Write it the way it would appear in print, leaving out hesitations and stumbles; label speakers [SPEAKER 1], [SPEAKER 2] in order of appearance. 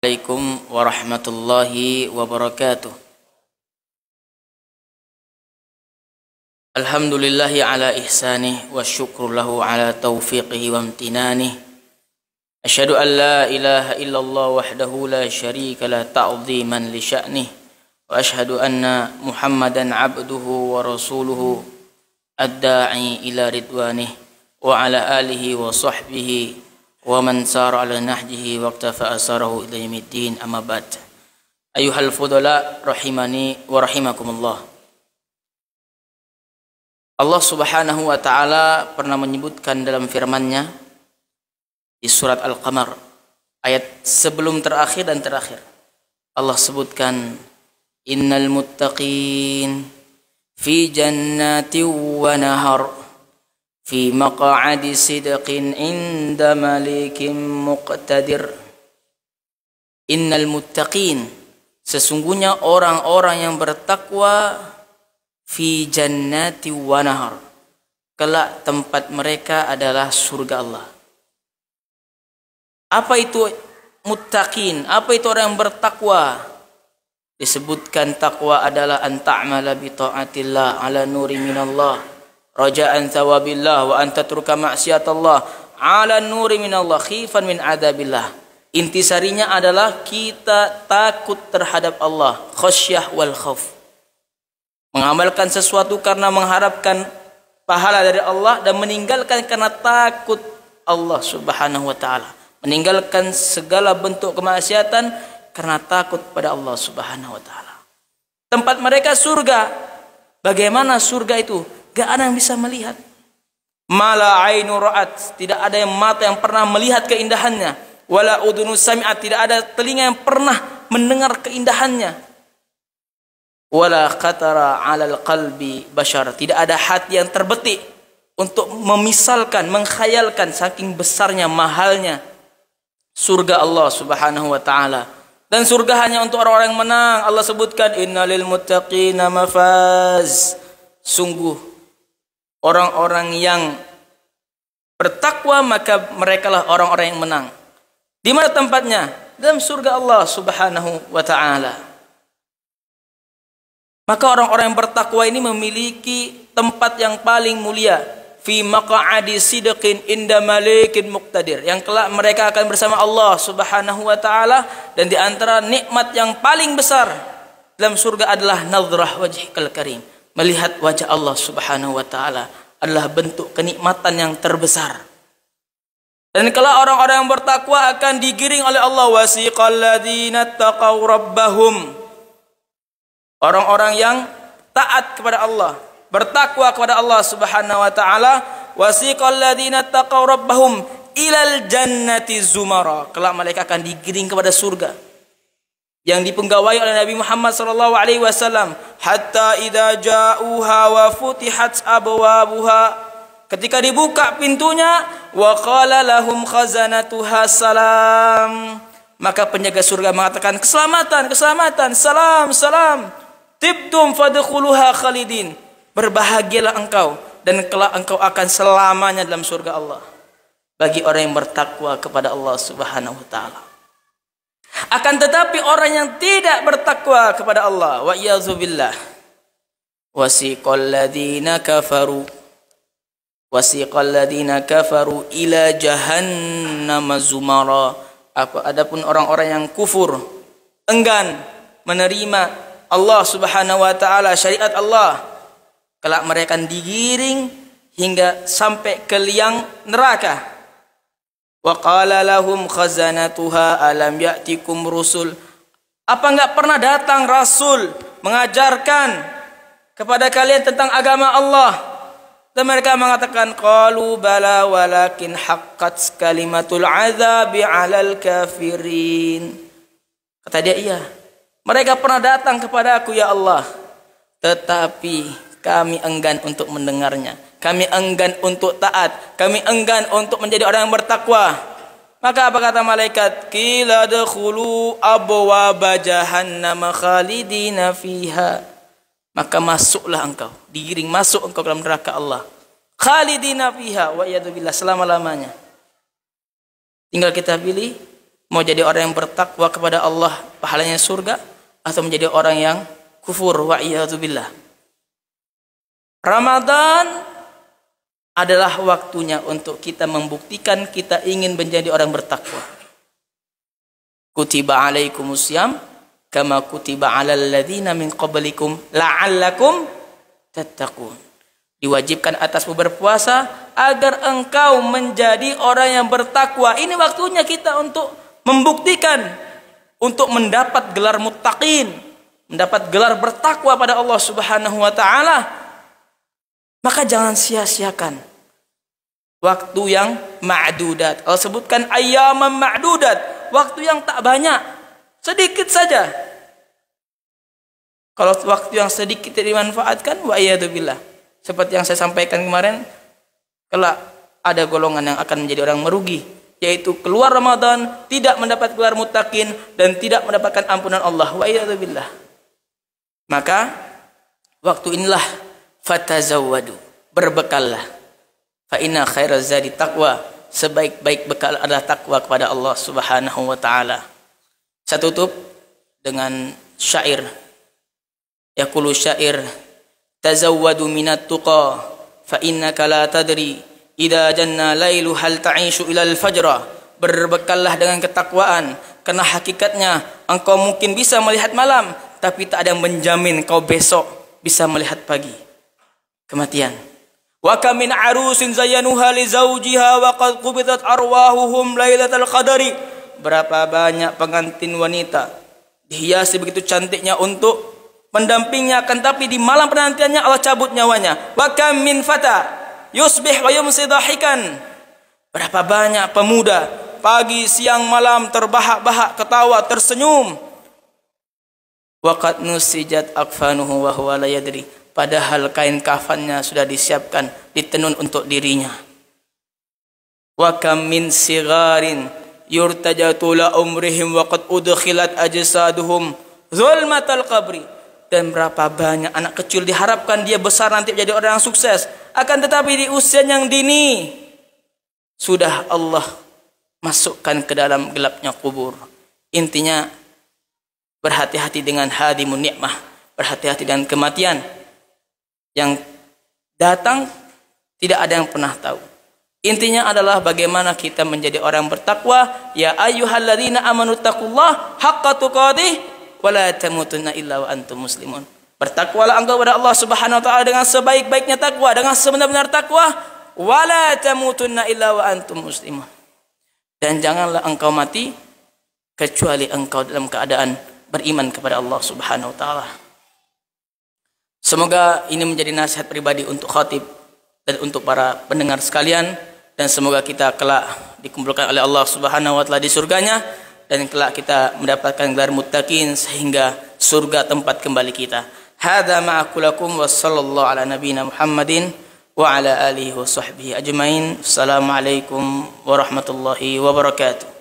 [SPEAKER 1] Assalamualaikum warahmatullahi wabarakatuh. Alhamdulillahi ala ihsanih wa syukru lahu ala taufiqihi wa amtinanih. Asyhadu an la ilaha illallah wahdahu la syarika la ta'ziman li sya'nih. Wa asyhadu anna Muhammadan abduhu wa rasuluhu ad-da'i ila ridwanih wa ala alihi wa sahbihi wa man sara ala nahjihi wa iktafa asarahu ila yaumiddin, amma ba'd. Ayuhal fudala rahimani wa rahimakumullah. Allah Subhanahu wa taala pernah menyebutkan dalam firman-Nya di surat Al-Qamar ayat sebelum terakhir dan terakhir. Allah sebutkan innal muttaqin fi jannatin wa nahar fi maq'adi sidqin inda malikim muqtadir. Innal muttaqin, sesungguhnya orang-orang yang bertakwa, fi jannati wa nahar, kelak tempat mereka adalah surga Allah. Apa itu muttaqin? Apa itu orang yang bertakwa? Disebutkan takwa adalah an ta'mala bi ta'atillah ala nuri minallah raja'an thawabillah wa an tatruka ma'siyatallah ala nuri minallah khifan min adabillah. Intisarinya adalah kita takut terhadap Allah, khasyah wal khauf. Mengamalkan sesuatu karena mengharapkan pahala dari Allah dan meninggalkan karena takut Allah Subhanahu wa taala. Meninggalkan segala bentuk kemaksiatan karena takut pada Allah Subhanahu wa taala. Tempat mereka surga. Bagaimana surga itu? Gak ada yang bisa melihat. Mala ainu ra'at, tidak ada yang mata yang pernah melihat keindahannya. Wala udhunu sami'at, tidak ada telinga yang pernah mendengar keindahannya. Wala khatara 'alal qalbi bashar, tidak ada hati yang terbetik untuk memisalkan, mengkhayalkan saking besarnya, mahalnya surga Allah Subhanahu wa taala. Dan surga hanya untuk orang-orang yang menang. Allah sebutkan innalil muttaqina mafaz. Sungguh orang-orang yang bertakwa maka merekalah orang-orang yang menang. Di mana tempatnya? Dalam surga Allah Subhanahu wa taala. Maka orang-orang yang bertakwa ini memiliki tempat yang paling mulia, fi maq'adi sidqin inda malikin muqtadir, yang kelak mereka akan bersama Allah Subhanahu wa taala. Dan di antara nikmat yang paling besar dalam surga adalah nadhrah wajhikal karim, melihat wajah Allah Subhanahu wa taala adalah bentuk kenikmatan yang terbesar. Dan kalau orang-orang yang bertakwa akan digiring oleh Allah, wasiqal ladzina taqaw rabbahum, orang-orang yang taat kepada Allah, bertakwa kepada Allah Subhanahu wa taala, wasiqal ladzina taqaw rabbahum ilal jannati zumara, kelak mereka akan digiring kepada surga yang dipenggawai oleh Nabi Muhammad sallallahu alaihi wasallam, hatta idza ja'uha wa futihat abwabuha, ketika dibuka pintunya, wa qala lahum khazanatuha salam, maka penjaga surga mengatakan keselamatan, keselamatan, salam, salam, tibtum fadkhuluha khalidin, berbahagialah engkau dan kelak engkau akan selamanya dalam surga Allah. Bagi orang yang bertakwa kepada Allah Subhanahu wa taala. Akan tetapi orang yang tidak bertakwa kepada Allah, wa iyadzubillah, wasiqal ladzina kafaru ila jahannam zumara. Adapun orang-orang yang kufur, enggan menerima Allah Subhanahu wa taala, syariat Allah, kelak mereka akan digiring hingga sampai ke liang neraka. Wa qala lahum khazanatuha alam ya'tikum rusul, apa enggak pernah datang rasul mengajarkan kepada kalian tentang agama Allah? Dan mereka mengatakan qalu bala walakin haqqat kalimatul azabi 'alal kafirin. Kata dia, iya, mereka pernah datang kepada aku ya Allah, tetapi kami enggan untuk mendengarnya, kami enggan untuk taat, kami enggan untuk menjadi orang yang bertakwa. Maka apa kata malaikat? Qila dkhulu abwaaba jahannam khalidina fiha, maka masuklah engkau, digiring masuk engkau dalam neraka Allah, khalidina fiha wa iyadzubillah, selama-lamanya. Tinggal kita pilih Mau jadi orang yang bertakwa kepada Allah, pahalanya surga, atau menjadi orang yang kufur, wa'iyadzubillah. Ramadan adalah waktunya untuk kita membuktikan kita ingin menjadi orang bertakwa. Kutiba alaikumusiyam kama kutiba alal ladzina min qablikum la'allakum tattaqun. Diwajibkan atasmu berpuasa agar engkau menjadi orang yang bertakwa. Ini waktunya kita untuk membuktikan, untuk mendapat gelar muttaqin, mendapat gelar bertakwa pada Allah Subhanahu wa taala. Maka jangan sia-siakan waktu yang ma'dudat. Allah sebutkan ayyaman ma'dudat, waktu yang tak banyak, sedikit saja. Kalau waktu yang sedikit dimanfaatkan, wa iyadzubillah. Seperti yang saya sampaikan kemarin, kelak ada golongan yang akan menjadi orang merugi, yaitu keluar Ramadan tidak mendapat gelar muttaqin dan tidak mendapatkan ampunan Allah, wa iyadzubillah. Maka waktu inilah fatazawwadu, berbekallah. Fa inna khairaz zadi taqwa, sebaik-baik bekal adalah takwa kepada Allah Subhanahu wa taala. Saya tutup dengan syair. Yaqulu syair, tazawwadu minat tuqa fa innaka la tadri idza janna lailu hal ta'ishu ilal fajra. Berbekallah dengan ketakwaan, karena hakikatnya engkau mungkin bisa melihat malam, tapi tak ada yang menjamin kau besok bisa melihat pagi. Kematian. Wa kam min arusin zayyanuha li zawjiha wa qad qubidat arwahuhum lailatal qadari. Berapa banyak pengantin wanita dihiasi begitu cantiknya untuk pendampingnya, akan tapi di malam penantiannya Allah cabut nyawanya. Wa kam min fata yusbih wa yumsi dahikan. Berapa banyak pemuda pagi siang malam terbahak-bahak ketawa tersenyum. Wa qad nusijat akfanuhu wa huwa la yadri. Padahal kain kafannya sudah disiapkan, ditenun untuk dirinya. Wa kam min sigarin yurtajatu la umrihim wa qad udkhilat ajsaduhum zulmatal qabri. Dan berapa banyak anak kecil diharapkan dia besar nanti menjadi orang yang sukses, akan tetapi di usia yang dini sudah Allah masukkan ke dalam gelapnya kubur. Intinya berhati-hati dengan hadimun nikmah, berhati-hati dengan kematian yang datang, tidak ada yang pernah tahu. Intinya adalah bagaimana kita menjadi orang bertakwa. Ya ayyuhalladzina amanu taqullaha haqqa tuqatih wa la tamutunna illa wa antum muslimun. Bertakwalah engkau kepada Allah Subhanahu wa taala dengan sebaik-baiknya takwa, dengan sebenar-benar takwa. Wa la tamutunna illa wa antum muslimun. Dan janganlah engkau mati kecuali engkau dalam keadaan beriman kepada Allah Subhanahu wa taala. Semoga ini menjadi nasihat pribadi untuk khatib dan untuk para pendengar sekalian, dan semoga kita kelak dikumpulkan oleh Allah Subhanahu wa taala di surganya, dan kelak kita mendapatkan gelar muttaqin sehingga surga tempat kembali kita. Hadza ma aqulakum wa sallallahu ala nabiyyina Muhammadin wa ala alihi wa sahbihi ajmain. Assalamualaikum warahmatullahi wabarakatuh.